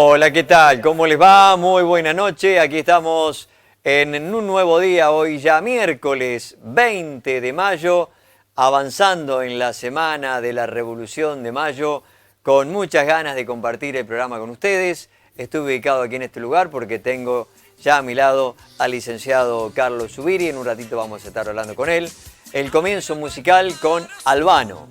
Hola, ¿qué tal? ¿Cómo les va? Muy buena noche. Aquí estamos en un nuevo día, hoy ya miércoles 20 de mayo, avanzando en la semana de la Revolución de Mayo, con muchas ganas de compartir el programa con ustedes. Estoy ubicado aquí en este lugar porque tengo ya a mi lado al licenciado Carlos Zubiri. En un ratito vamos a estar hablando con él. El comienzo musical con Albano.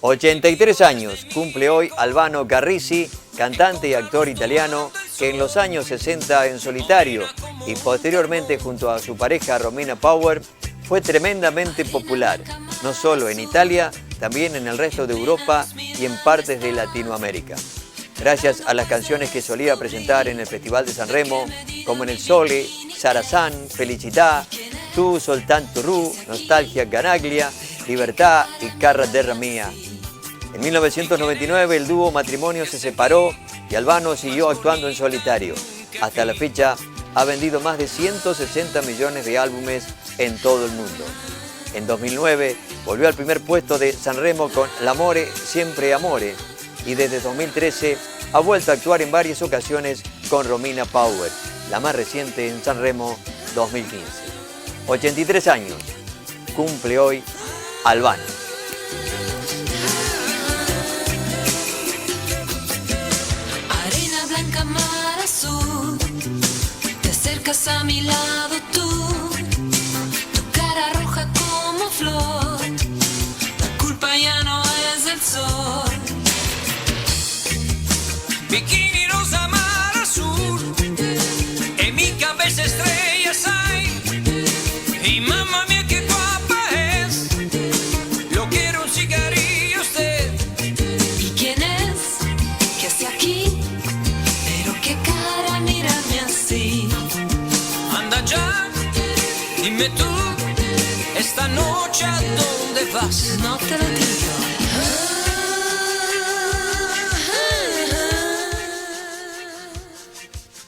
83 años cumple hoy Albano Carrisi, cantante y actor italiano que en los años 60 en solitario y posteriormente junto a su pareja Romina Power fue tremendamente popular, no solo en Italia, también en el resto de Europa y en partes de Latinoamérica. Gracias a las canciones que solía presentar en el Festival de San Remo, como en El Sole, Sarazán, Felicità, Tu soltanto tu, Nostalgia Canaglia, Libertà y Carra terra mia. En 1999 el dúo Matrimonio se separó y Albano siguió actuando en solitario. Hasta la fecha ha vendido más de 160 millones de álbumes en todo el mundo. En 2009 volvió al primer puesto de Sanremo con L'amore siempre amore y desde 2013 ha vuelto a actuar en varias ocasiones con Romina Power, la más reciente en Sanremo 2015. 83 años cumple hoy Albano. Arena blanca, mar azul, te acercas a mi lado tú, tu cara roja como flor, la culpa ya no es del sol. Bikini rosa, mar azul, en mi cabeza estrellas hay, y mamá mía qué guapa es, yo quiero un cigarrillo usted. ¿Y quién es? ¿Qué hace aquí? Pero qué cara mirarme así. Anda ya, dime tú, esta noche a dónde vas. No te lo digo.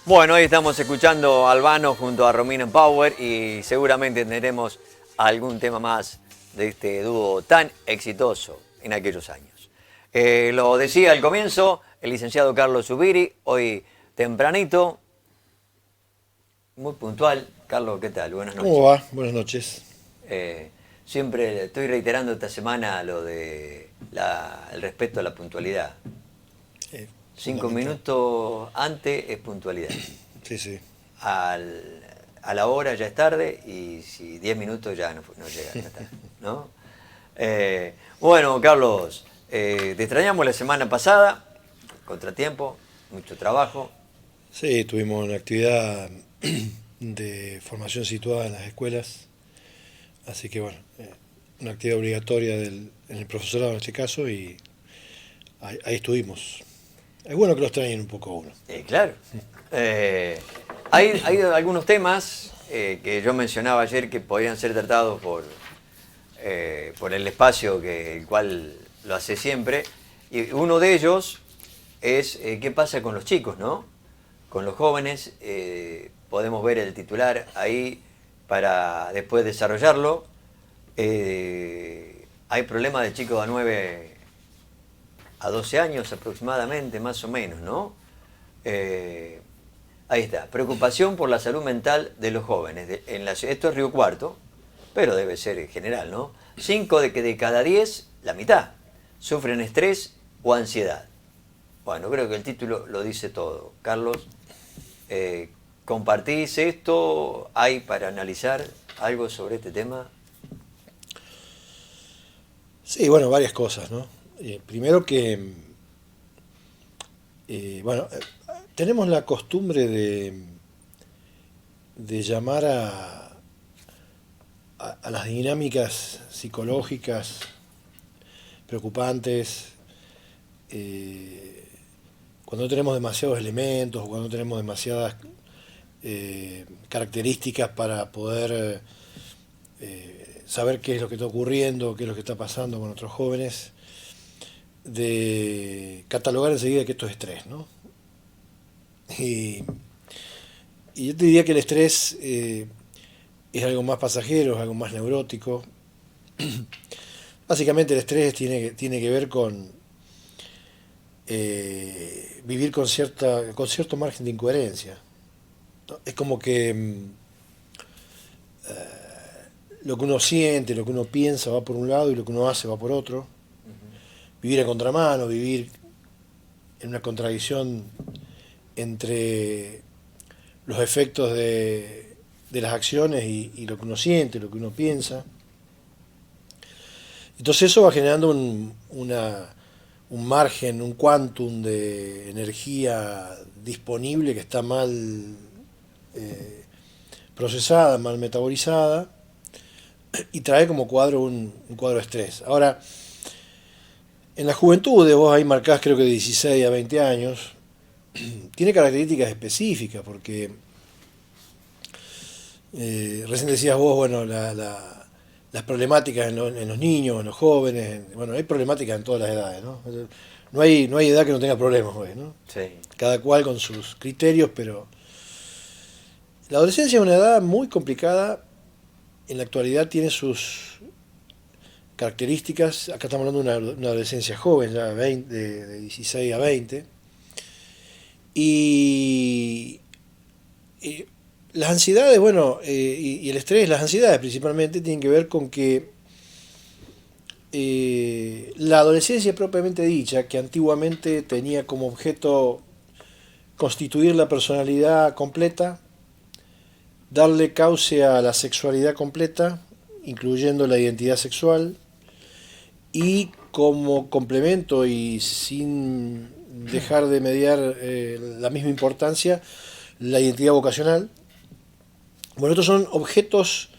Bueno, hoy estamos escuchando a Albano junto a Romina Power y seguramente tendremos algún tema más de este dúo tan exitoso en aquellos años. Lo decía al comienzo el licenciado Carlos Zubiri, hoy tempranito, muy puntual. Carlos, ¿qué tal? Buenas noches. ¿Cómo va? Buenas noches. Siempre estoy reiterando esta semana lo de el respeto a la puntualidad. 5 minutos antes es puntualidad. Sí, sí. A la hora ya es tarde y si 10 minutos ya no llega, ya está, ¿no? Bueno, Carlos, te extrañamos la semana pasada, contratiempo, mucho trabajo. Sí, tuvimos una actividad de formación situada en las escuelas, así que bueno, una actividad obligatoria en el profesorado en este caso y ahí estuvimos. Es bueno que lo extrañen un poco a uno. Claro. Hay algunos temas que yo mencionaba ayer que podrían ser tratados por el espacio el cual lo hace siempre. Y uno de ellos es qué pasa con los chicos, ¿no? Con los jóvenes. Podemos ver el titular ahí para después desarrollarlo. Hay problemas de chicos de 9 a 12 años aproximadamente, más o menos, ¿no? Ahí está, preocupación por la salud mental de los jóvenes. Esto es Río Cuarto, pero debe ser en general, ¿no? 5 de cada 10, la mitad, sufren estrés o ansiedad. Bueno, creo que el título lo dice todo. Carlos, ¿compartís esto? ¿Hay para analizar algo sobre este tema? Sí, bueno, varias cosas, ¿no? Primero que, bueno, tenemos la costumbre de llamar a las dinámicas psicológicas preocupantes cuando no tenemos demasiados elementos, cuando no tenemos demasiadas características para poder saber qué es lo que está ocurriendo, qué es lo que está pasando con otros jóvenes, de catalogar enseguida que esto es estrés, ¿no? Y yo te diría que el estrés es algo más pasajero, es algo más neurótico. Básicamente el estrés tiene que ver con vivir con cierto margen de incoherencia, ¿no? Es como que lo que uno siente, lo que uno piensa va por un lado y lo que uno hace va por otro. Vivir a contramano, vivir en una contradicción entre los efectos de las acciones y lo que uno siente, lo que uno piensa. Entonces eso va generando un margen, un quantum de energía disponible que está mal procesada, mal metabolizada, y trae como cuadro un cuadro de estrés. Ahora, en la juventud, de vos ahí marcás creo que de 16 a 20 años, tiene características específicas, porque recién decías vos, bueno, las problemáticas en los niños, en los jóvenes, bueno, hay problemáticas en todas las edades, ¿no? No hay edad que no tenga problemas hoy, ¿no? Sí. Cada cual con sus criterios, pero la adolescencia es una edad muy complicada. En la actualidad tiene sus características. Acá estamos hablando de una adolescencia joven, ya de 16 a 20. Y las ansiedades, bueno, y el estrés, las ansiedades principalmente, tienen que ver con que la adolescencia propiamente dicha, que antiguamente tenía como objeto constituir la personalidad completa, darle cauce a la sexualidad completa, incluyendo la identidad sexual, y como complemento y sin dejar de mediar la misma importancia, la identidad vocacional. Bueno, estos son objetos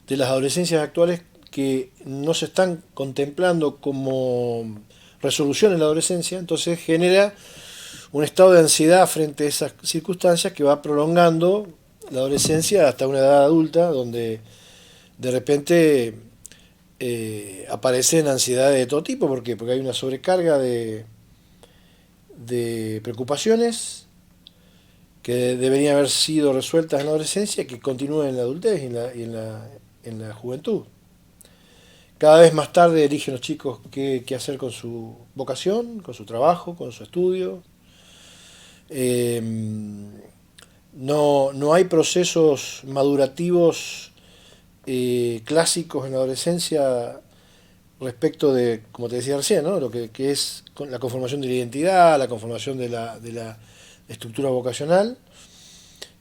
de las adolescencias actuales que no se están contemplando como resolución en la adolescencia, entonces genera un estado de ansiedad frente a esas circunstancias que va prolongando la adolescencia hasta una edad adulta, donde de repente aparecen ansiedades de todo tipo. ¿Por qué? Porque hay una sobrecarga de preocupaciones que deberían haber sido resueltas en la adolescencia, que continúan en la adultez y en la juventud. Cada vez más tarde eligen los chicos qué hacer con su vocación, con su trabajo, con su estudio. No hay procesos madurativos clásicos en la adolescencia respecto de, como te decía recién, ¿no? Lo que es la conformación de la identidad, la conformación de la estructura vocacional.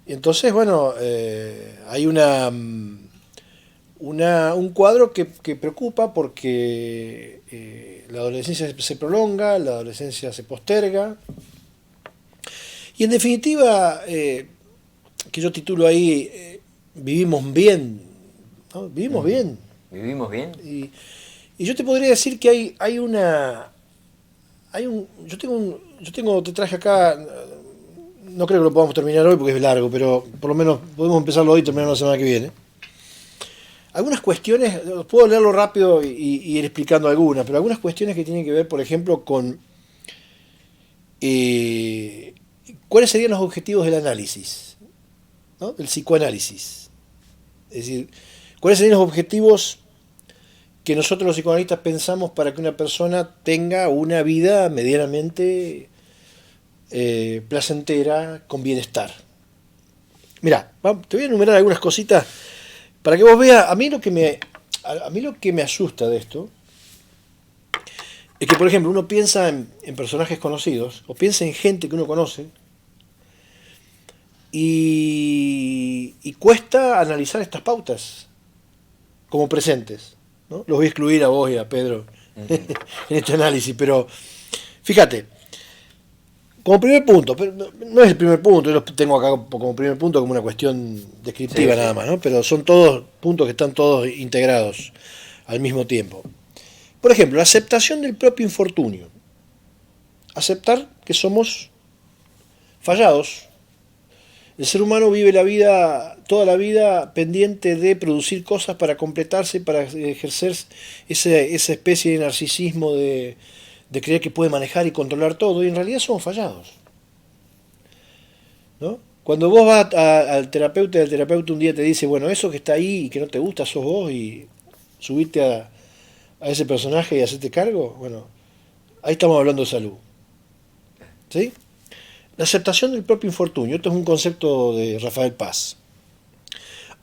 Y entonces, bueno, hay un cuadro que preocupa, porque la adolescencia se prolonga, la adolescencia se posterga, y en definitiva, que yo titulo ahí, vivimos bien, ¿no? Vivimos bien. ¿Vivimos bien? Y yo te podría decir que te traje acá, no creo que lo podamos terminar hoy porque es largo, pero por lo menos podemos empezarlo hoy y terminarlo la semana que viene. Algunas cuestiones, puedo leerlo rápido y ir explicando algunas, pero algunas cuestiones que tienen que ver, por ejemplo, con cuáles serían los objetivos del análisis, ¿no? Del psicoanálisis. Es decir, cuáles serían los objetivos que nosotros los psicoanalistas pensamos para que una persona tenga una vida medianamente placentera, con bienestar. Mirá, te voy a enumerar algunas cositas para que vos veas. A mí lo que me asusta de esto es que, por ejemplo, uno piensa en personajes conocidos, o piensa en gente que uno conoce, y cuesta analizar estas pautas como presentes, ¿no? Los voy a excluir a vos y a Pedro en este análisis, pero fíjate, como primer punto, pero no es el primer punto, yo lo tengo acá como primer punto como una cuestión descriptiva, sí, nada más, ¿no? Pero son todos puntos que están todos integrados al mismo tiempo. Por ejemplo, la aceptación del propio infortunio. Aceptar que somos fallados. El ser humano vive toda la vida pendiente de producir cosas para completarse, para ejercer esa especie de narcisismo de creer que puede manejar y controlar todo, y en realidad somos fallados, ¿no? Cuando vos vas al terapeuta y el terapeuta un día te dice, bueno, eso que está ahí y que no te gusta sos vos, y subirte a ese personaje y hacerte cargo, bueno, ahí estamos hablando de salud. ¿Sí? La aceptación del propio infortunio. Esto es un concepto de Rafael Paz.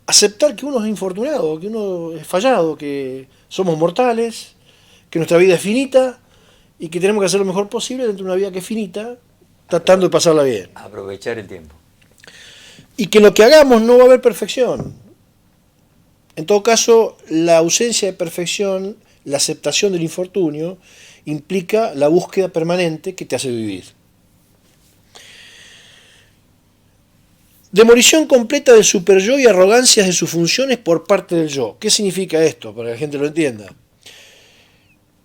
Aceptar que uno es infortunado, que uno es fallado, que somos mortales, que nuestra vida es finita y que tenemos que hacer lo mejor posible dentro de una vida que es finita, tratando de pasarla bien. Aprovechar el tiempo. Y que lo que hagamos no va a haber perfección. En todo caso, la ausencia de perfección, la aceptación del infortunio, implica la búsqueda permanente que te hace vivir. Demolición completa del superyo y arrogancias de sus funciones por parte del yo. ¿Qué significa esto? Para que la gente lo entienda.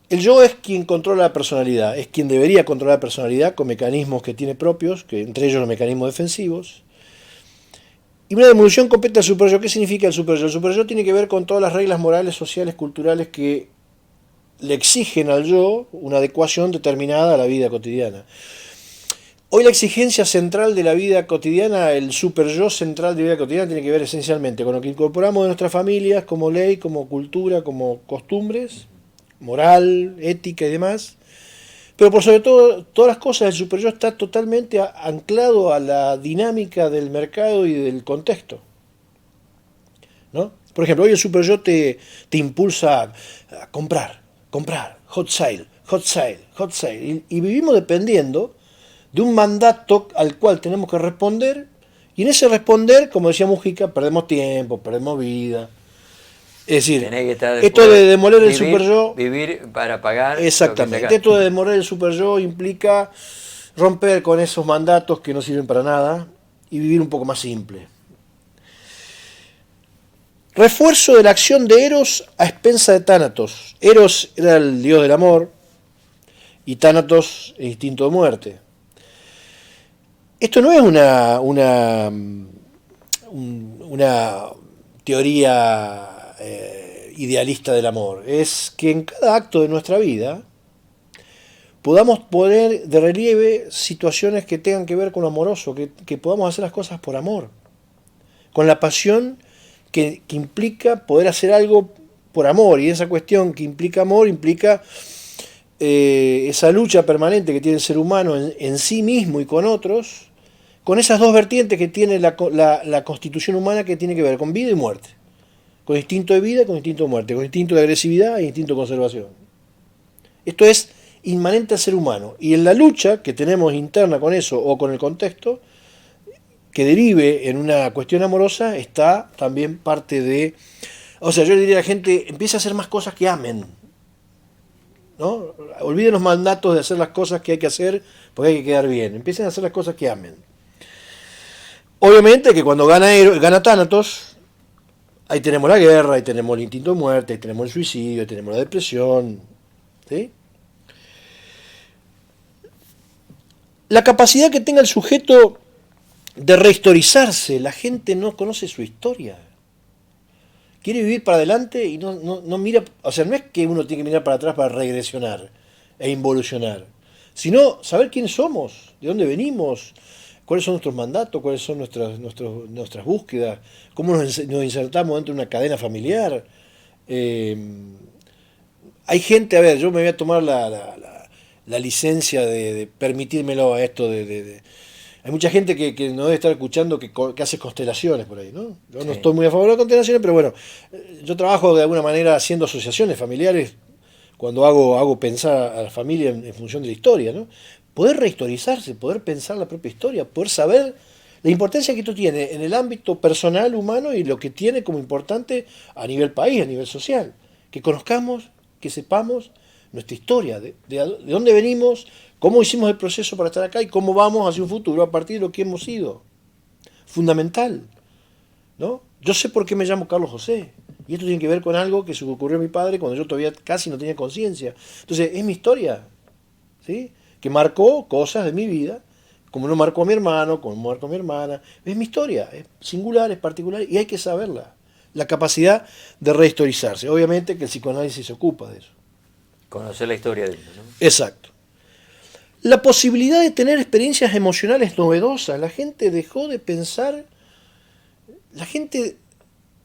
El yo es quien controla la personalidad, es quien debería controlar la personalidad con mecanismos que tiene propios, que entre ellos los mecanismos defensivos. Y una demolición completa del superyo. ¿Qué significa el superyo? El superyo tiene que ver con todas las reglas morales, sociales, culturales que le exigen al yo una adecuación determinada a la vida cotidiana. Hoy la exigencia central de la vida cotidiana, el superyo central de la vida cotidiana, tiene que ver esencialmente con lo que incorporamos de nuestras familias como ley, como cultura, como costumbres, moral, ética y demás. Pero por sobre todo, todas las cosas, el superyo está totalmente anclado a la dinámica del mercado y del contexto, ¿no? Por ejemplo, hoy el superyo te impulsa a comprar, hot sale, hot sale, hot sale. Y vivimos dependiendo de un mandato al cual tenemos que responder, y en ese responder, como decía Mujica, perdemos tiempo, perdemos vida. Es decir, esto de demoler el superyo... Vivir para pagar... Exactamente, esto de demoler el superyo implica romper con esos mandatos que no sirven para nada y vivir un poco más simple. Refuerzo de la acción de Eros a expensa de Tánatos. Eros era el dios del amor y Tánatos el instinto de muerte. Esto no es una teoría idealista del amor, es que en cada acto de nuestra vida podamos poner de relieve situaciones que tengan que ver con lo amoroso, que podamos hacer las cosas por amor, con la pasión que implica poder hacer algo por amor, y esa cuestión que implica amor implica esa lucha permanente que tiene el ser humano en sí mismo y con otros, con esas dos vertientes que tiene la constitución humana, que tiene que ver con vida y muerte, con instinto de vida y con instinto de muerte, con instinto de agresividad e instinto de conservación. Esto es inmanente al ser humano, y en la lucha que tenemos interna con eso o con el contexto que derive en una cuestión amorosa está también parte de... O sea, yo le diría a la gente, empiece a hacer más cosas que amen, ¿no? Olviden los mandatos de hacer las cosas que hay que hacer porque hay que quedar bien, empiecen a hacer las cosas que amen. Obviamente que cuando gana Tánatos, ahí tenemos la guerra, ahí tenemos el instinto de muerte, ahí tenemos el suicidio, ahí tenemos la depresión, ¿sí? La capacidad que tenga el sujeto de rehistorizarse. La gente no conoce su historia. Quiere vivir para adelante y no mira... O sea, no es que uno tiene que mirar para atrás para regresionar e involucionar, sino saber quiénes somos, de dónde venimos, cuáles son nuestros mandatos, cuáles son nuestras búsquedas, cómo nos insertamos dentro de una cadena familiar. Hay gente, a ver, yo me voy a tomar la licencia de permitírmelo a esto hay mucha gente que no debe estar escuchando que hace constelaciones por ahí, ¿no? Yo no estoy muy a favor de las constelaciones, pero bueno, yo trabajo de alguna manera haciendo asociaciones familiares cuando hago pensar a la familia en función de la historia, ¿no? Poder rehistorizarse, poder pensar la propia historia, poder saber la importancia que esto tiene en el ámbito personal, humano, y lo que tiene como importante a nivel país, a nivel social. Que conozcamos, que sepamos nuestra historia, de dónde venimos, cómo hicimos el proceso para estar acá y cómo vamos hacia un futuro a partir de lo que hemos sido. Fundamental, ¿no? Yo sé por qué me llamo Carlos José, y esto tiene que ver con algo que se me ocurrió a mi padre cuando yo todavía casi no tenía conciencia. Entonces, es mi historia, ¿sí? Que marcó cosas de mi vida, como no marcó a mi hermano, como no marcó a mi hermana. Es mi historia, es singular, es particular, y hay que saberla. La capacidad de rehistorizarse. Obviamente que el psicoanálisis se ocupa de eso. Conocer la historia de ellos, ¿no? Exacto. La posibilidad de tener experiencias emocionales novedosas. La gente dejó de pensar, la gente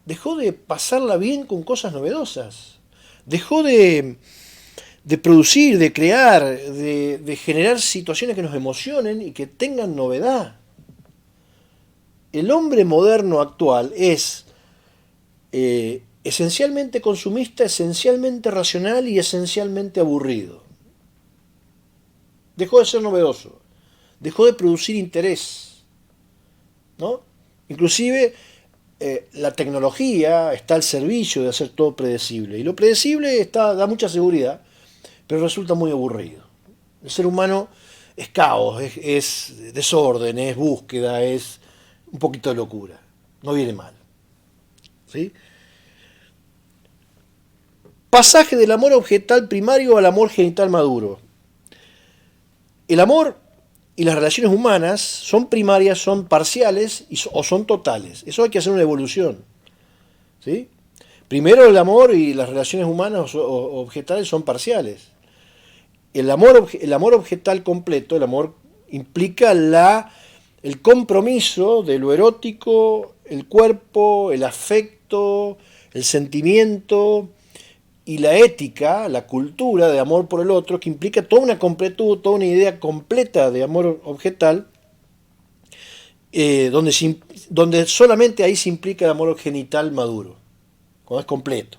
dejó de pasarla bien con cosas novedosas. Dejó de de producir, de crear, de generar situaciones que nos emocionen y que tengan novedad. El hombre moderno actual es esencialmente consumista, esencialmente racional y esencialmente aburrido. Dejó de ser novedoso, dejó de producir interés, ¿no? Inclusive la tecnología está al servicio de hacer todo predecible, y lo predecible da mucha seguridad, pero resulta muy aburrido. El ser humano es caos, es desorden, es búsqueda, es un poquito de locura. No viene mal. ¿Sí? Pasaje del amor objetal primario al amor genital maduro. El amor y las relaciones humanas son primarias, son parciales o son totales. Eso hay que hacer una evolución. ¿Sí? Primero el amor y las relaciones humanas o objetales son parciales. El amor objetal completo, el amor implica el compromiso de lo erótico, el cuerpo, el afecto, el sentimiento y la ética, la cultura de amor por el otro, que implica toda una completud, toda una idea completa de amor objetal, donde solamente ahí se implica el amor genital maduro, cuando es completo.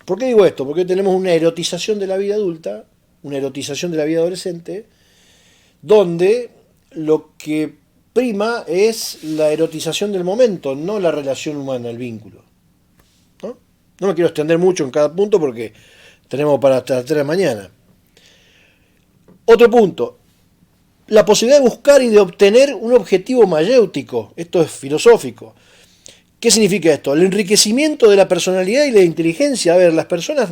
¿Por qué digo esto? Porque tenemos una erotización de la vida adulta, una erotización de la vida adolescente, donde lo que prima es la erotización del momento, no la relación humana, el vínculo. No me quiero extender mucho en cada punto porque tenemos para hasta las 3 de la mañana. Otro punto, la posibilidad de buscar y de obtener un objetivo mayéutico. Esto es filosófico. ¿Qué significa esto? El enriquecimiento de la personalidad y la inteligencia. A ver, las personas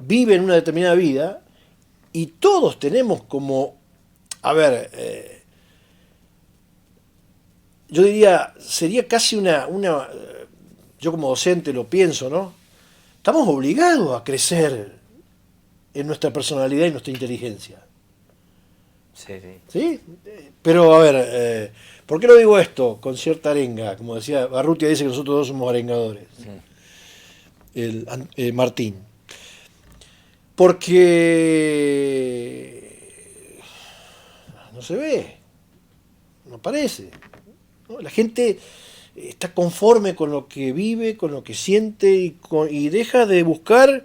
viven una determinada vida y todos tenemos como, yo diría, sería casi yo como docente lo pienso, ¿no? Estamos obligados a crecer en nuestra personalidad y nuestra inteligencia. Sí, sí. ¿Sí? Pero, a ver, ¿por qué lo digo esto con cierta arenga? Como decía, Barrutia dice que nosotros dos somos arengadores. Martín. Porque no se ve, no aparece, ¿no? La gente está conforme con lo que vive, con lo que siente y deja de buscar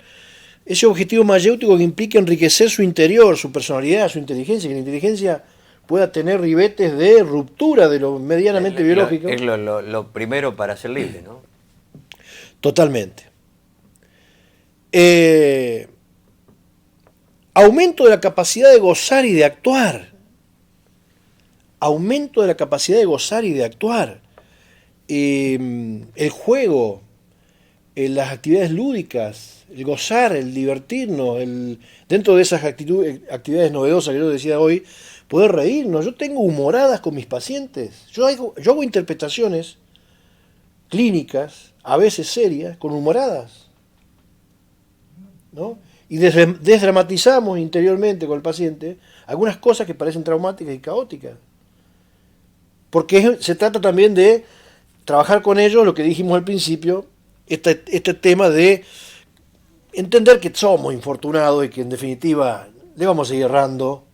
ese objetivo mayéutico que implica enriquecer su interior, su personalidad, su inteligencia, que la inteligencia pueda tener ribetes de ruptura de lo medianamente biológico. Es lo primero para ser libre, ¿no? Totalmente. Aumento de la capacidad de gozar y de actuar. Aumento de la capacidad de gozar y de actuar. El juego, las actividades lúdicas, el gozar, el divertirnos, dentro de esas actividades novedosas que yo decía hoy, poder reírnos. Yo tengo humoradas con mis pacientes. Yo hago interpretaciones clínicas, a veces serias, con humoradas, ¿no? Y desdramatizamos interiormente con el paciente algunas cosas que parecen traumáticas y caóticas. Porque se trata también de trabajar con ellos lo que dijimos al principio, este tema de entender que somos infortunados y que en definitiva le vamos a seguir errando.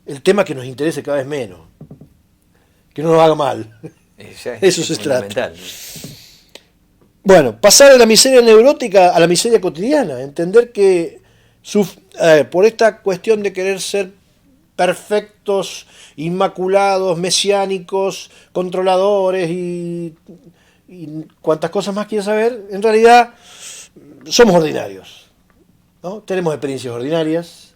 El tema que nos interese cada vez menos, que no nos haga mal. Eso se trata. ¿No? Bueno, pasar de la miseria neurótica a la miseria cotidiana, entender que por esta cuestión de querer ser perfectos, inmaculados, mesiánicos, controladores y cuantas cosas más quieras saber, en realidad somos ordinarios, ¿no? Tenemos experiencias ordinarias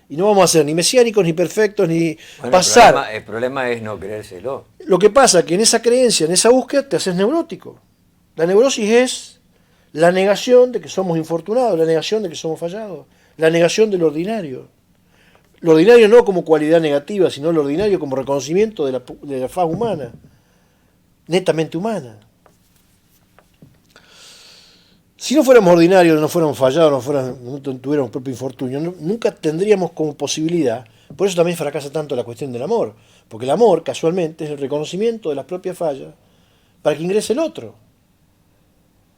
y no vamos a ser ni mesiánicos, ni perfectos, ni pasar. El problema es no creérselo. Lo que pasa es que en esa creencia, en esa búsqueda, te haces neurótico. La neurosis es la negación de que somos infortunados, la negación de que somos fallados, la negación del ordinario. Lo ordinario no como cualidad negativa, sino lo ordinario como reconocimiento de la faz humana, netamente humana. Si no fuéramos ordinarios, no fuéramos fallados, no tuviéramos propio infortunio, nunca tendríamos como posibilidad. Por eso también fracasa tanto la cuestión del amor, porque el amor, casualmente, es el reconocimiento de las propias fallas para que ingrese el otro,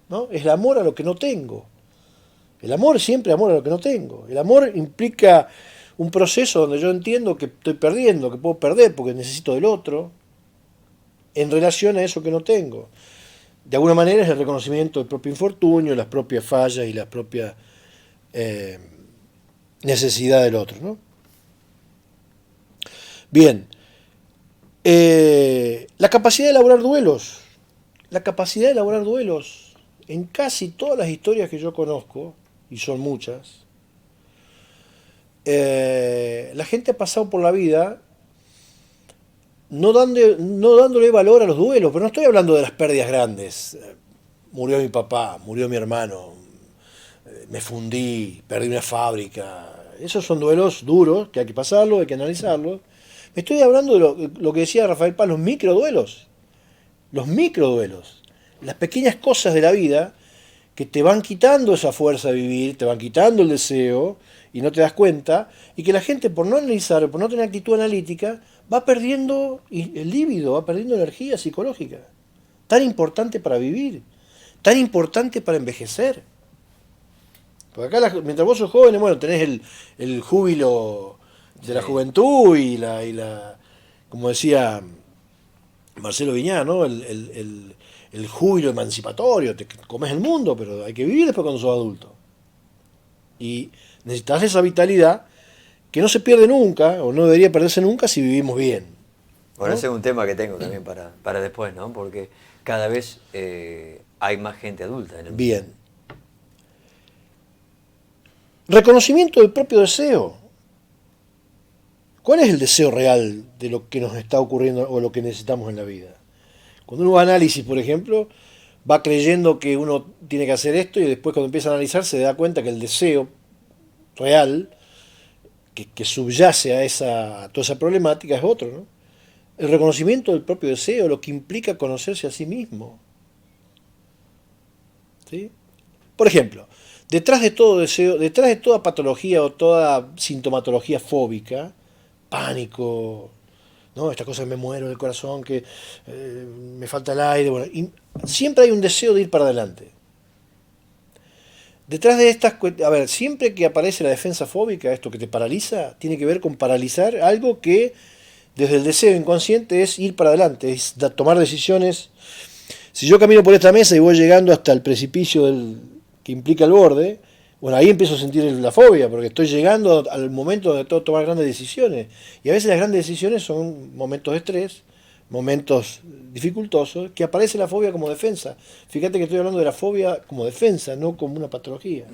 ¿no? Es el amor a lo que no tengo. El amor siempre amor a lo que no tengo. El amor implica un proceso donde yo entiendo que estoy perdiendo, que puedo perder porque necesito del otro, en relación a eso que no tengo. De alguna manera es el reconocimiento del propio infortunio, las propias fallas y la propia necesidad del otro, ¿no? Bien, la capacidad de elaborar duelos. La capacidad de elaborar duelos. En casi todas las historias que yo conozco, y son muchas, la gente ha pasado por la vida no dándole valor a los duelos, pero no estoy hablando de las pérdidas grandes. Murió mi papá, murió mi hermano, me fundí, perdí una fábrica. Esos son duelos duros, que hay que pasarlos, hay que analizarlos. Me estoy hablando de lo que decía Rafael Paz, los microduelos. Los microduelos. Las pequeñas cosas de la vida que te van quitando esa fuerza de vivir, te van quitando el deseo y no te das cuenta, y que la gente por no analizar, por no tener actitud analítica, va perdiendo el líbido, va perdiendo energía psicológica, tan importante para vivir, tan importante para envejecer. Porque acá, mientras vos sos joven, bueno, tenés el júbilo de la juventud y como decía Marcelo Viñá, ¿no? El júbilo emancipatorio, te comes el mundo, pero hay que vivir después cuando sos adulto. Y necesitas esa vitalidad que no se pierde nunca, o no debería perderse nunca si vivimos bien, ¿no? Bueno, ese es un tema que tengo también para después, ¿no? Porque cada vez hay más gente adulta en el mundo. Bien. Reconocimiento del propio deseo. ¿Cuál es el deseo real de lo que nos está ocurriendo o lo que necesitamos en la vida? Cuando uno va a análisis, por ejemplo, va creyendo que uno tiene que hacer esto y después cuando empieza a analizar se da cuenta que el deseo real que subyace a toda esa problemática es otro, ¿no? El reconocimiento del propio deseo, lo que implica conocerse a sí mismo. ¿Sí? Por ejemplo, detrás de todo deseo, detrás de toda patología o toda sintomatología fóbica, pánico, ¿no? Esta cosa que me muero del corazón, que me falta el aire, bueno, y siempre hay un deseo de ir para adelante. Detrás de estas, a ver, siempre que aparece la defensa fóbica, esto que te paraliza, tiene que ver con paralizar algo que desde el deseo inconsciente es ir para adelante, es tomar decisiones. Si yo camino por esta mesa y voy llegando hasta el precipicio que implica el borde, bueno, ahí empiezo a sentir la fobia, porque estoy llegando al momento donde tengo que tomar grandes decisiones. Y a veces las grandes decisiones son momentos de estrés, momentos dificultosos, que aparece la fobia como defensa. Fíjate que estoy hablando de la fobia como defensa, no como una patología.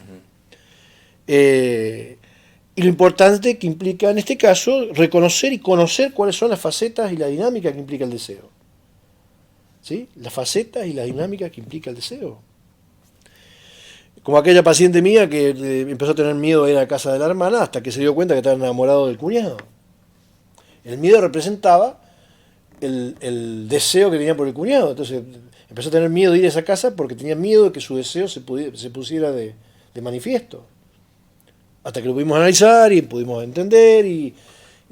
Y lo importante que implica en este caso, reconocer y conocer cuáles son las facetas y la dinámica que implica el deseo. ¿Sí? Las facetas y la dinámica que implica el deseo. Como aquella paciente mía que empezó a tener miedo a ir a la casa de la hermana hasta que se dio cuenta que estaba enamorado del cuñado. El miedo representaba el deseo que tenía por el cuñado. Entonces empezó a tener miedo de ir a esa casa porque tenía miedo de que su deseo se pusiera de manifiesto. Hasta que lo pudimos analizar y pudimos entender y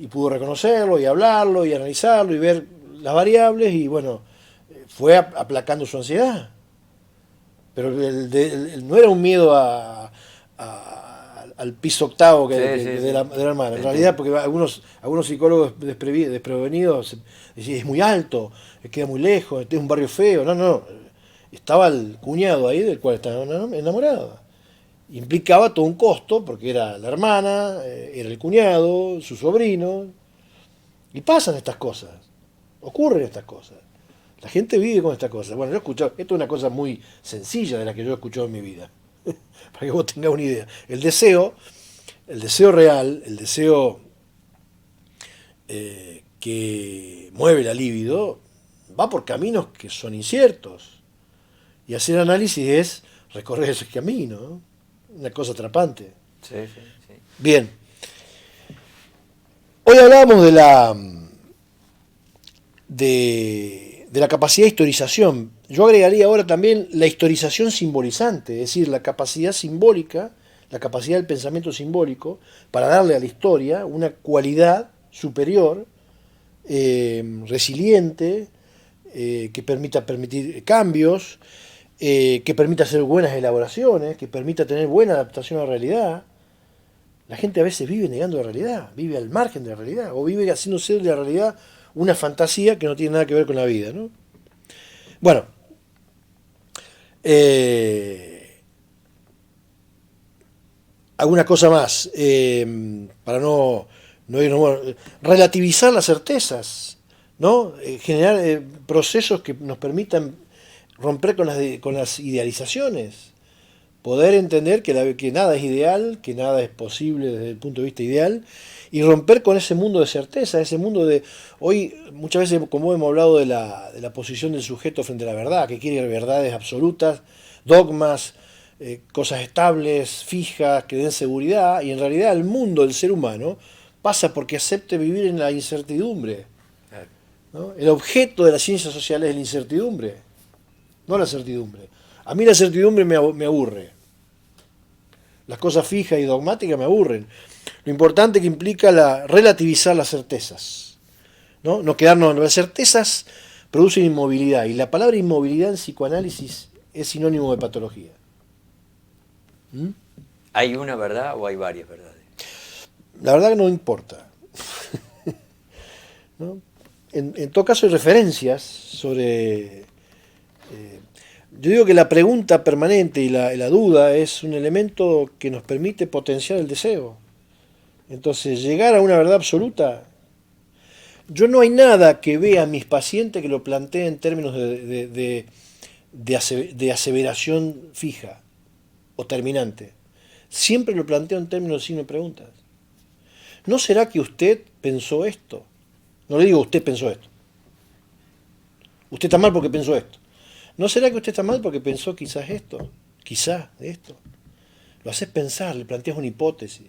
pudo reconocerlo y hablarlo y analizarlo y ver las variables y bueno, fue aplacando su ansiedad. Pero no era un miedo al piso octavo de la hermana. En realidad, porque algunos psicólogos desprevenidos decían, es muy alto, queda muy lejos, este es un barrio feo. No. Estaba el cuñado ahí del cual estaba enamorado. Implicaba todo un costo, porque era la hermana, era el cuñado, su sobrino. Y pasan estas cosas, ocurren estas cosas. La gente vive con estas cosas. Bueno, yo he escuchado, esto es una cosa muy sencilla de la que yo he escuchado en mi vida, para que vos tengas una idea. El deseo real, el deseo que mueve la libido, va por caminos que son inciertos. Y hacer análisis es recorrer ese camino, ¿no? Una cosa atrapante. Sí. Bien. Hoy hablamos de la capacidad de historización. Yo agregaría ahora también la historización simbolizante, es decir, la capacidad simbólica, la capacidad del pensamiento simbólico, para darle a la historia una cualidad superior, resiliente, que permitir cambios, que permita hacer buenas elaboraciones, que permita tener buena adaptación a la realidad. La gente a veces vive negando la realidad, vive al margen de la realidad, o vive haciéndose de la realidad una fantasía que no tiene nada que ver con la vida, ¿no? Bueno, alguna cosa más, para no irnos, bueno, relativizar las certezas, ¿no? Generar procesos que nos permitan romper con las idealizaciones, poder entender que nada es ideal, que nada es posible desde el punto de vista ideal, y romper con ese mundo de certeza, ese mundo de... Hoy, muchas veces, como hemos hablado de la posición del sujeto frente a la verdad, que quiere verdades absolutas, dogmas, cosas estables, fijas, que den seguridad, y en realidad el mundo, el ser humano, pasa porque acepte vivir en la incertidumbre, ¿no? El objeto de las ciencias sociales es la incertidumbre, no la certidumbre. A mí la certidumbre me aburre. Las cosas fijas y dogmáticas me aburren. Lo importante que implica relativizar las certezas, ¿no? No quedarnos. Las certezas producen inmovilidad, y la palabra inmovilidad en psicoanálisis es sinónimo de patología. ¿Mm? ¿Hay una verdad o hay varias verdades? La verdad que no importa. ¿No? En todo caso hay referencias sobre... yo digo que la pregunta permanente y la duda es un elemento que nos permite potenciar el deseo. Entonces, llegar a una verdad absoluta... Yo no hay nada que vea a mis pacientes que lo plantee en términos de aseveración fija o terminante. Siempre lo planteo en términos de signo de preguntas. ¿No será que usted pensó esto? No le digo usted pensó esto. Usted está mal porque pensó esto. ¿No será que usted está mal porque pensó quizás esto? Quizás esto. Lo haces pensar, le planteas una hipótesis.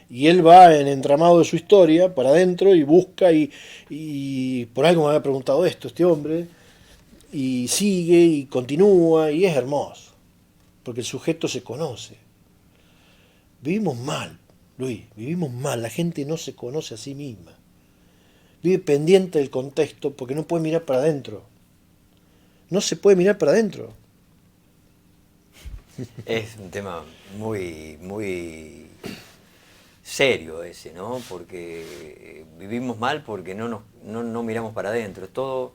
Y él va en el entramado de su historia para adentro y busca y por algo me había preguntado esto este hombre, y sigue y continúa, y es hermoso, porque el sujeto se conoce. Vivimos mal, Luis, vivimos mal. La gente no se conoce a sí misma. Vive pendiente del contexto porque no puede mirar para adentro. No se puede mirar para adentro. Es un tema muy, muy serio ese, ¿no? Porque vivimos mal porque no miramos para adentro, es todo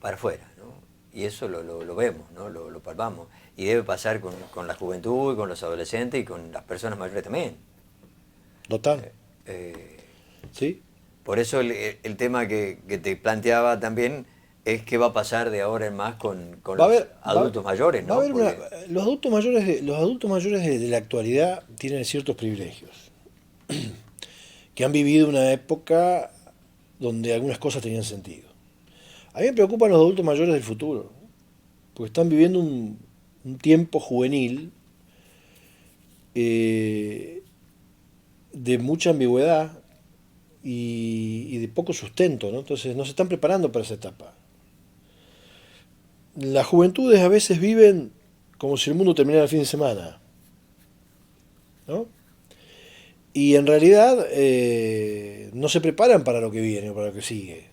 para afuera, ¿no? Y eso lo vemos, ¿no? Lo palpamos. Y debe pasar con la juventud, y con los adolescentes y con las personas mayores también. Total. ¿Sí? Por eso el tema que te planteaba también es qué va a pasar de ahora en más con los adultos mayores, ¿no? Los adultos mayores de la actualidad tienen ciertos privilegios, que han vivido una época donde algunas cosas tenían sentido. A mí me preocupan los adultos mayores del futuro, porque están viviendo un tiempo juvenil de mucha ambigüedad y de poco sustento, ¿no? Entonces no se están preparando para esa etapa. Las juventudes a veces viven como si el mundo terminara el fin de semana, ¿no? Y en realidad no se preparan para lo que viene o para lo que sigue.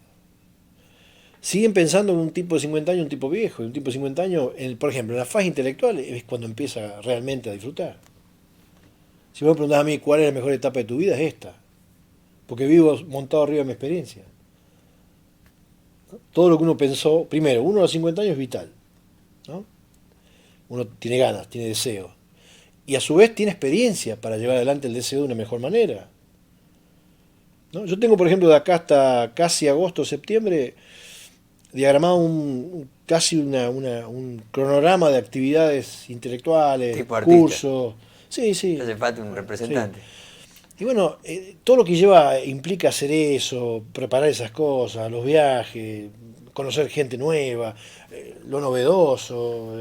Siguen pensando en un tipo de 50 años, un tipo viejo, y un tipo de 50 años, por ejemplo, en la fase intelectual es cuando empieza realmente a disfrutar. Si vos me preguntás a mí cuál es la mejor etapa de tu vida, es esta, porque vivo montado arriba de mi experiencia. Todo lo que uno pensó, primero, uno a los 50 años es vital, ¿no? Uno tiene ganas, tiene deseo, y a su vez tiene experiencia para llevar adelante el deseo de una mejor manera, ¿no? Yo tengo, por ejemplo, de acá hasta casi agosto, septiembre, diagramado casi un cronograma de actividades intelectuales, tipo artista. cursos. Sí, sí. Hace falta un representante. Sí. Y bueno, todo lo que implica hacer eso, preparar esas cosas, los viajes, conocer gente nueva, lo novedoso,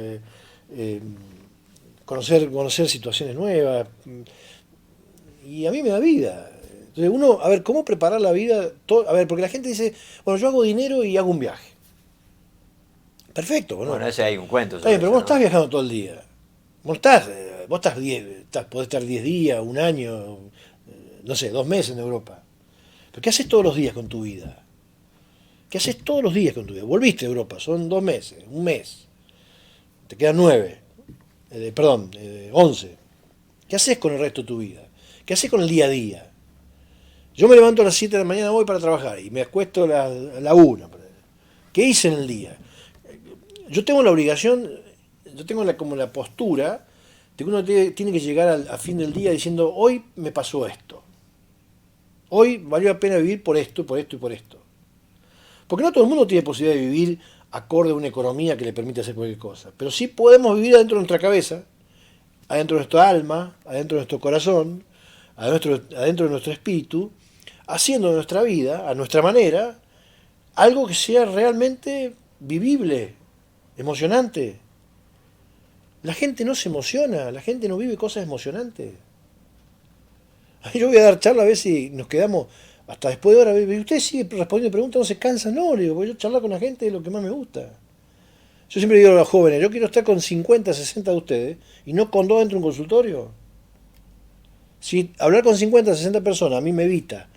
conocer situaciones nuevas. Y a mí me da vida. Entonces uno, a ver, ¿cómo preparar la vida? A ver, porque la gente dice, bueno, yo hago dinero y hago un viaje. Perfecto. Bueno, ese hay un cuento. Está bien, pero vos no estás viajando todo el día. Vos podés estar 10 días, un año, no sé, 2 meses en Europa. ¿Pero qué haces todos los días con tu vida? ¿Qué haces todos los días con tu vida? Volviste a Europa, son 2 meses, un mes. te quedan 9, 11. ¿Qué haces con el resto de tu vida? ¿Qué haces con el día a día? Yo me levanto a las 7 de la mañana, voy para trabajar y me acuesto a la 1. ¿Qué hice en el día? Yo tengo la obligación, yo tengo como la postura de que uno tiene que llegar a fin del día diciendo, hoy me pasó esto. Hoy valió la pena vivir por esto, por esto y por esto. Porque no todo el mundo tiene posibilidad de vivir acorde a una economía que le permite hacer cualquier cosa. Pero sí podemos vivir adentro de nuestra cabeza, adentro de nuestra alma, adentro de nuestro corazón, adentro de nuestro espíritu, haciendo de nuestra vida, a nuestra manera, algo que sea realmente vivible, emocionante. La gente no se emociona, la gente no vive cosas emocionantes. Yo voy a dar charla a ver si nos quedamos hasta después de hora. ¿Y usted sigue respondiendo preguntas, no se cansa? No, le digo, porque yo charlar con la gente es lo que más me gusta. Yo siempre digo a los jóvenes, yo quiero estar con 50, 60 de ustedes y no con 2 dentro de un consultorio. Si hablar con 50, 60 personas a mí me evita,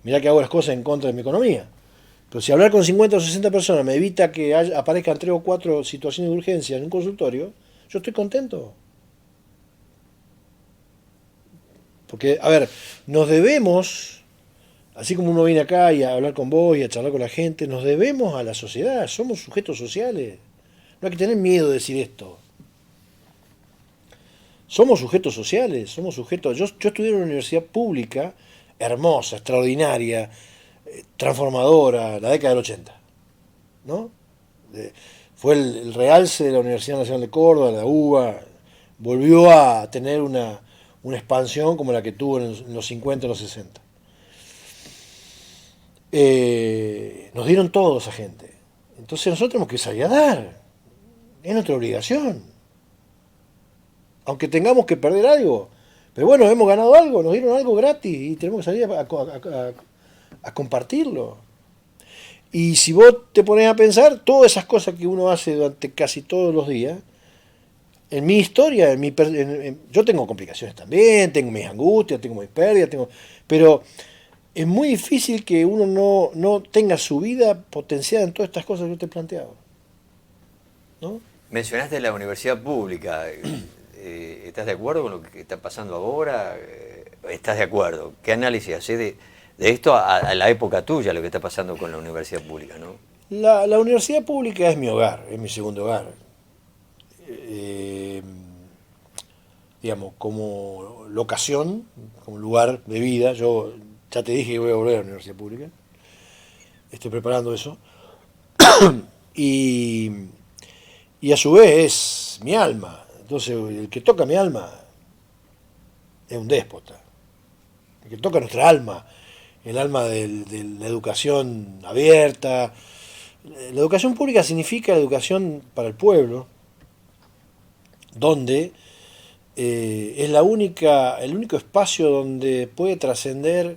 mirá que hago las cosas en contra de mi economía, pero si hablar con 50 o 60 personas me evita que aparezcan 3 o 4 situaciones de urgencia en un consultorio, yo estoy contento. Porque, a ver, nos debemos, así como uno viene acá y a hablar con vos y a charlar con la gente, nos debemos a la sociedad, somos sujetos sociales. No hay que tener miedo de decir esto. Somos sujetos sociales, somos sujetos. Yo estudié en una universidad pública, hermosa, extraordinaria, transformadora, la década del 80. ¿No? Fue el realce de la Universidad Nacional de Córdoba, la UBA, volvió a tener una expansión como la que tuvo en los 50 y los 60. Nos dieron todo esa gente. Entonces nosotros tenemos que salir a dar. Es nuestra obligación. Aunque tengamos que perder algo. Pero bueno, hemos ganado algo, nos dieron algo gratis y tenemos que salir a compartirlo. Y si vos te pones a pensar, todas esas cosas que uno hace durante casi todos los días, en mi historia, yo tengo complicaciones también, tengo mis angustias, tengo mis pérdidas, pero es muy difícil que uno no tenga su vida potenciada en todas estas cosas que yo te he planteado. ¿No? Mencionaste la universidad pública. ¿Estás de acuerdo con lo que está pasando ahora? ¿Estás de acuerdo? ¿Qué análisis haces de esto a la época tuya, lo que está pasando con la universidad pública, ¿no? La universidad pública es mi hogar, es mi segundo hogar. Digamos, como locación, como lugar de vida, yo ya te dije que voy a volver a la universidad pública, estoy preparando eso, y a su vez es mi alma. Entonces el que toca mi alma es un déspota, el que toca nuestra alma, el alma de la educación abierta. La educación pública significa la educación para el pueblo, donde es el único espacio donde puede trascender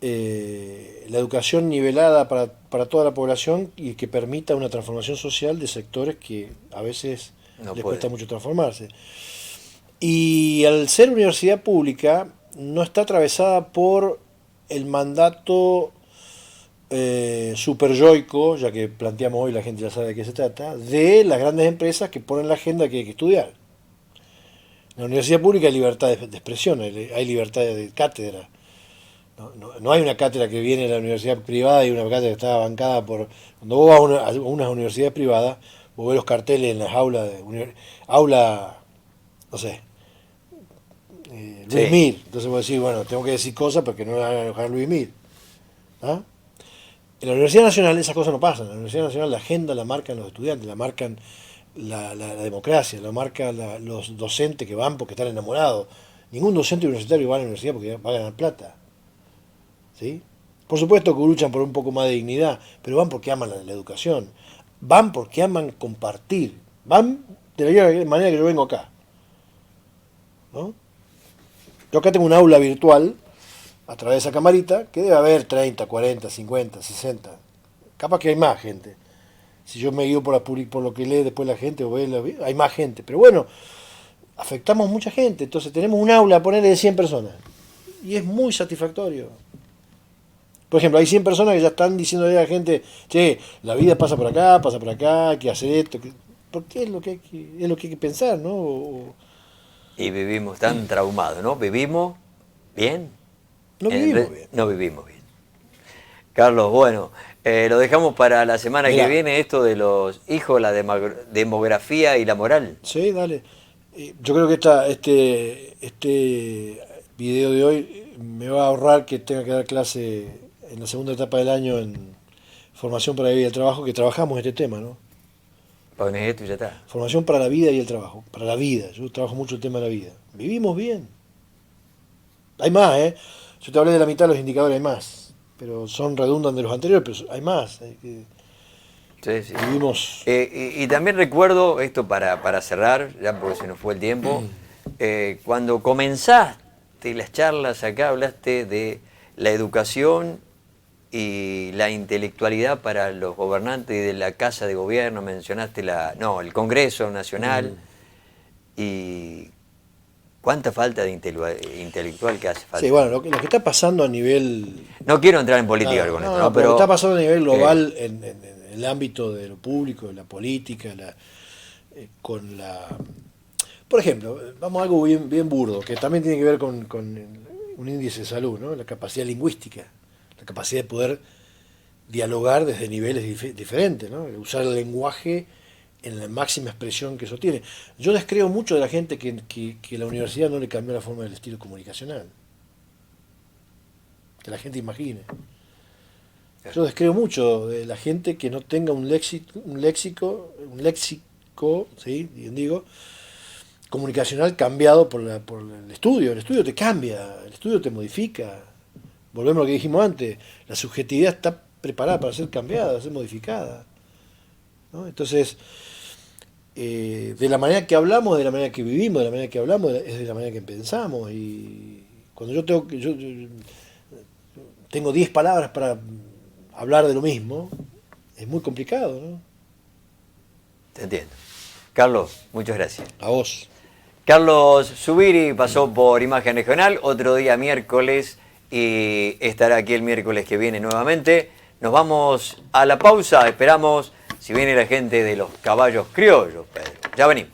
la educación nivelada para toda la población y que permita una transformación social de sectores que a veces les cuesta mucho transformarse. Y al ser universidad pública no está atravesada por el mandato superyoico, ya que planteamos hoy, la gente ya sabe de qué se trata, de las grandes empresas que ponen la agenda que hay que estudiar. En la universidad pública hay libertad de expresión, hay libertad de cátedra. No hay una cátedra que viene de la universidad privada y una cátedra que está bancada por... Cuando vos vas a unas universidades privadas, vos ves los carteles en las aulas, no sé, Luis Mir. Entonces vos decís, bueno, tengo que decir cosas porque no me van a enojar Luis Mir. ¿Ah? En la Universidad Nacional esas cosas no pasan. En la Universidad Nacional la agenda la marcan los estudiantes, la marcan la democracia, la marcan los docentes que van porque están enamorados. Ningún docente universitario va a la universidad porque va a ganar plata. ¿Sí? Por supuesto que luchan por un poco más de dignidad, pero van porque aman la educación. Van porque aman compartir. Van de la manera que yo vengo acá. ¿No? Yo acá tengo un aula virtual a través de esa camarita que debe haber 30, 40, 50, 60. Capaz que hay más gente. Si yo me guío por lo que lee después la gente, hay más gente. Pero bueno, afectamos mucha gente. Entonces tenemos un aula, ponerle de 100 personas. Y es muy satisfactorio. Por ejemplo, hay 100 personas que ya están diciéndole a la gente, che, la vida pasa por acá, hay que hacer esto. porque es lo que hay que pensar, ¿no? Y vivimos tan traumados, ¿no? ¿Vivimos bien? No vivimos bien. No vivimos bien. Carlos, bueno, lo dejamos para la semana Mirá. que viene, esto de los hijos, la demografía y la moral. Sí, dale. Yo creo que este video de hoy me va a ahorrar que tenga que dar clase en la segunda etapa del año en formación para la vida y el trabajo, que trabajamos este tema, ¿no? Pones esto y ya está. Formación para la vida y el trabajo. Para la vida. Yo trabajo mucho el tema de la vida. Vivimos bien. Hay más, ¿eh? Yo te hablé de la mitad de los indicadores, hay más. Pero son redundan de los anteriores, pero hay más. Sí, sí. Vivimos... Y también recuerdo, esto para cerrar, ya porque se nos fue el tiempo, cuando comenzaste las charlas acá, hablaste de la educación y la intelectualidad para los gobernantes de la Casa de Gobierno, mencionaste el Congreso Nacional, y cuánta falta de intelectual que hace falta. Sí, bueno, lo que está pasando a nivel... No quiero entrar en política con esto, ¿no? Pero lo que está pasando a nivel global en el ámbito de lo público, de la política, con la... Por ejemplo, vamos a algo bien burdo, que también tiene que ver con un índice de salud, ¿no? La capacidad lingüística, la capacidad de poder dialogar desde niveles diferentes, ¿no? Usar el lenguaje en la máxima expresión que eso tiene. Yo descreo mucho de la gente que la universidad no le cambió la forma del estilo comunicacional. Que la gente imagine. Yo descreo mucho de la gente que no tenga un léxico, ¿sí? Bien digo, comunicacional cambiado por el estudio. El estudio te cambia, el estudio te modifica. Volvemos a lo que dijimos antes, la subjetividad está preparada para ser cambiada, para ser modificada, ¿no? Entonces, de la manera que hablamos, de la manera que vivimos, de la manera que hablamos, es de la manera que pensamos. Y cuando yo tengo 10 palabras para hablar de lo mismo, es muy complicado, ¿no? Te entiendo. Carlos, muchas gracias. A vos. Carlos Zubiri pasó por Imagen Regional, otro día miércoles, y estará aquí el miércoles que viene nuevamente. Nos vamos a la pausa, esperamos si viene la gente de los caballos criollos, Pedro. Ya venimos.